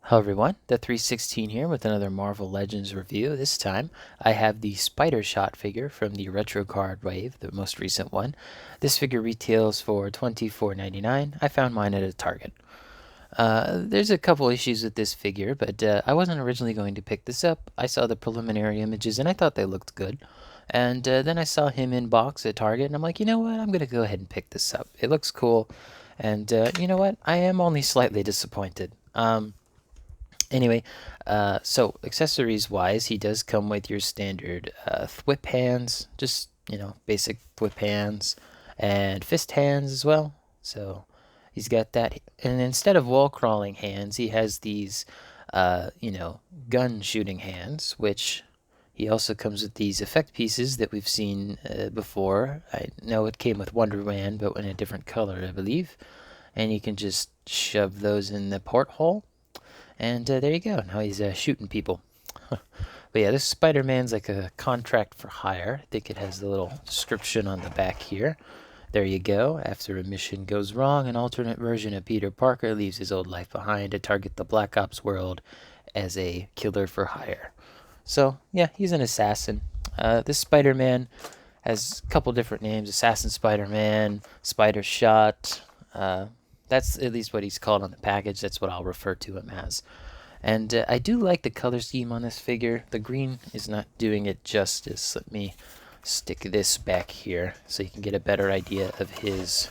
Hello everyone, the 316 here with another Marvel Legends review. This time I have the Spider Shot figure from the Retro Card Wave, the most recent one. This figure retails for $24.99. I found mine at a Target. There's a couple issues with this figure, but I wasn't originally going to pick this up. I saw the preliminary images and I thought they looked good. And then I saw him in box at Target and I'm like, you know what, I'm going to go ahead and pick this up. It looks cool. And you know what, I am only slightly disappointed. Anyway, so accessories wise, he does come with your standard thwip hands, just, basic thwip hands, and fist hands as well. So he's got that. And instead of wall crawling hands, he has these, gun shooting hands, which he also comes with these effect pieces that we've seen before. I know it came with Wonder Man, but in a different color, I believe. And you can just shove those in the porthole. And there you go. Now he's shooting people. But yeah, this Spider-Man's like a contract for hire. I think it has the little description on the back here. There you go. After a mission goes wrong, an alternate version of Peter Parker leaves his old life behind to target the Black Ops world as a killer for hire. So yeah, he's an assassin. This Spider-Man has a couple different names: Assassin Spider-Man, Spider Shot. That's at least what he's called on the package. That's what I'll refer to him as. And I do like the color scheme on this figure. The green is not doing it justice. Let me stick this back here so you can get a better idea of his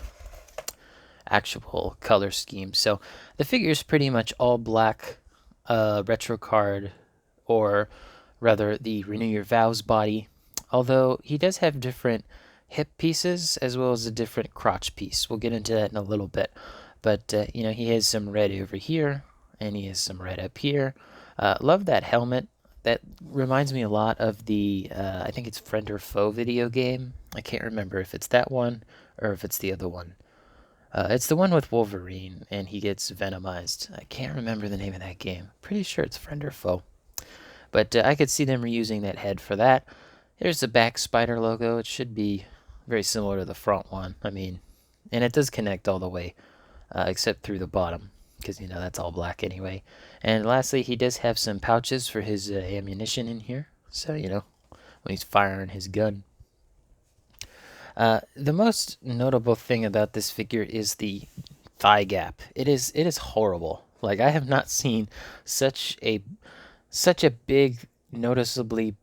actual color scheme. So the figure is pretty much all black retro card, or rather the Renew Your Vows body. Although he does have different hip pieces as well as a different crotch piece. We'll get into that in a little bit. But, he has some red over here, and he has some red up here. Love that helmet. That reminds me a lot of the, I think it's Friend or Foe video game. I can't remember if it's that one or if it's the other one. It's the one with Wolverine, and he gets venomized. I can't remember the name of that game. Pretty sure it's Friend or Foe. But I could see them reusing that head for that. There's the back spider logo. It should be very similar to the front one. And it does connect all the way. Except through the bottom, because that's all black anyway. And lastly, he does have some pouches for his ammunition in here, so when he's firing his gun. The most notable thing about this figure is the thigh gap. It is horrible. Like, I have not seen such a big, noticeably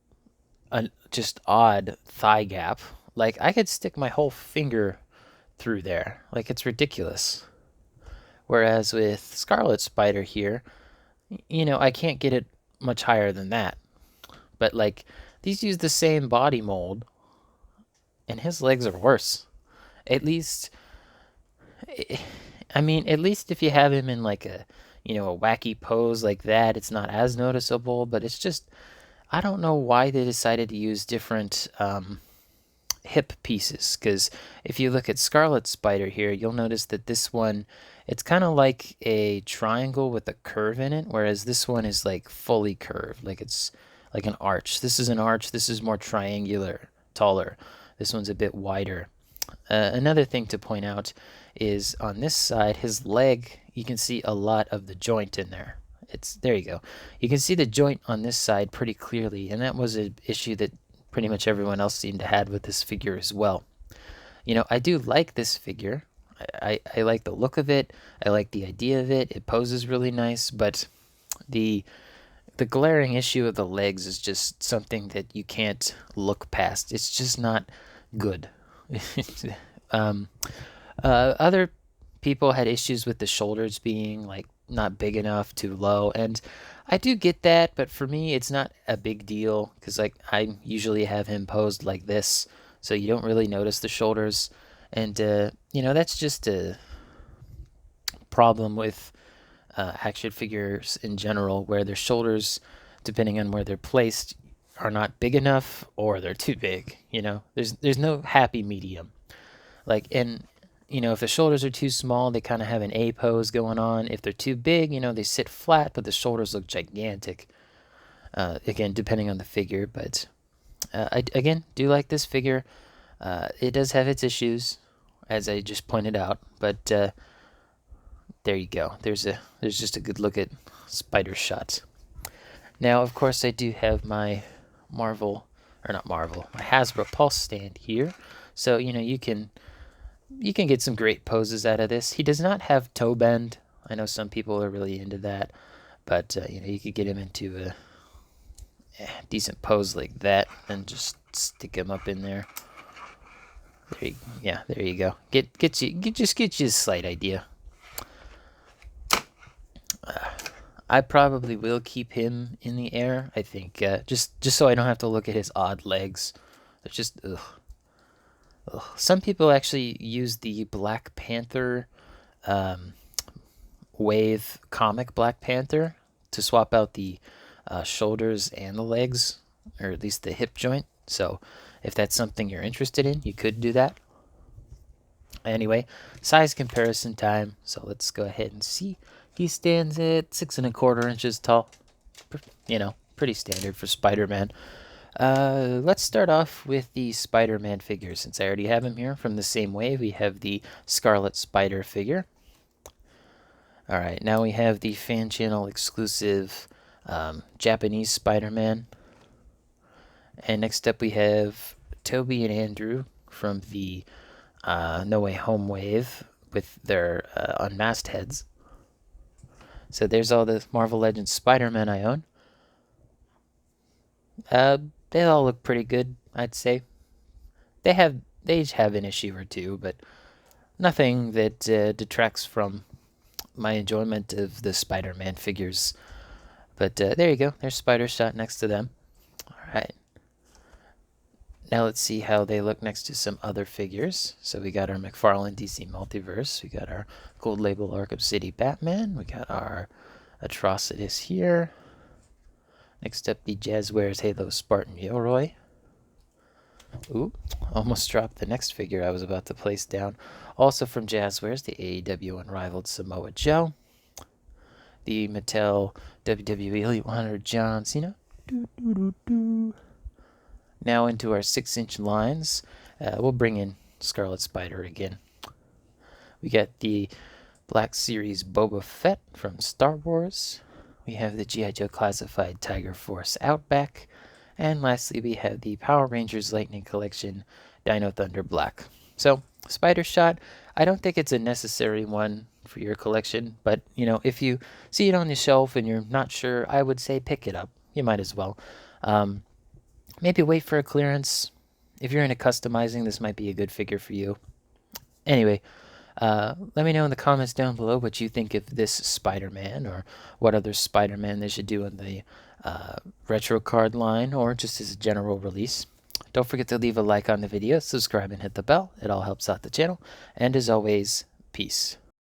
just odd thigh gap. Like, I could stick my whole finger through there. Like, it's ridiculous. Whereas with Scarlet Spider here, I can't get it much higher than that. But, like, these use the same body mold, and his legs are worse. At least, at least if you have him in, like, a wacky pose like that, it's not as noticeable. But it's just, I don't know why they decided to use different hip pieces, because if you look at Scarlet Spider here, you'll notice that this one, it's kind of like a triangle with a curve in it, whereas this one is like fully curved, like it's like an arch. This is an arch. This is more triangular, taller. This one's a bit wider. Another thing to point out is on this side, his leg, you can see a lot of the joint in there. There you go. You can see the joint on this side pretty clearly, and that was an issue that pretty much everyone else seemed to have with this figure as well. I do like this figure. I like the look of it. I like the idea of it. It poses really nice, but the glaring issue of the legs is just something that you can't look past. It's just not good. Other people had issues with the shoulders being like not big enough, too low, and I do get that, but for me it's not a big deal, because like I usually have him posed like this, so you don't really notice the shoulders. And that's just a problem with action figures in general, where their shoulders, depending on where they're placed, are not big enough or they're too big. There's no happy medium. Like, and if the shoulders are too small, they kind of have an A pose going on. If they're too big, they sit flat, but the shoulders look gigantic. Again, depending on the figure, but I again do like this figure. It does have its issues, as I just pointed out, but There you go. There's just a good look at Spider Shot. Now, of course, I do have my Marvel, or not Marvel, my Hasbro Pulse stand here. So, you can get some great poses out of this. He does not have toe bend. I know some people are really into that, but you could get him into a decent pose like that and just stick him up in there. There you go. Get you a slight idea. I probably will keep him in the air. I think just so I don't have to look at his odd legs. They're just ugh. Some people actually use the Black Panther wave comic Black Panther to swap out the shoulders and the legs, or at least the hip joint. So if that's something you're interested in, you could do that. Anyway, size comparison time. So let's go ahead and see. He stands at 6¼ inches tall. Pretty standard for Spider-Man. Let's start off with the Spider-Man figure, since I already have him here. From the same wave, we have the Scarlet Spider figure. Alright, now we have the fan channel exclusive Japanese Spider-Man. And next up we have Toby and Andrew from the No Way Home wave with their unmasked heads. So there's all the Marvel Legends Spider-Man I own. They all look pretty good, I'd say. They each have an issue or two, but nothing that detracts from my enjoyment of the Spider-Man figures. But there you go. There's Spider Shot next to them. Alright. Now let's see how they look next to some other figures. So we got our McFarlane DC Multiverse. We got our Gold Label Arkham City Batman. We got our Atrocitus here. Next up, the Jazzwares Halo Spartan Yoroi. Ooh, almost dropped the next figure I was about to place down. Also from Jazzwares, the AEW Unrivaled Samoa Joe. The Mattel WWE Elite 100 John Cena. Now into our 6-inch lines. We'll bring in Scarlet Spider again. We got the Black Series Boba Fett from Star Wars. We have the G.I. Joe Classified Tiger Force Outback. And lastly, we have the Power Rangers Lightning Collection Dino Thunder Black. So, Spider Shot, I don't think it's a necessary one for your collection, but, if you see it on the shelf and you're not sure, I would say pick it up. You might as well. Maybe wait for a clearance. If you're into customizing, this might be a good figure for you. Anyway, let me know in the comments down below what you think of this Spider-Man, or what other Spider-Man they should do in the retro card line, or just as a general release. Don't forget to leave a like on the video, subscribe, and hit the bell. It all helps out the channel. And as always, peace.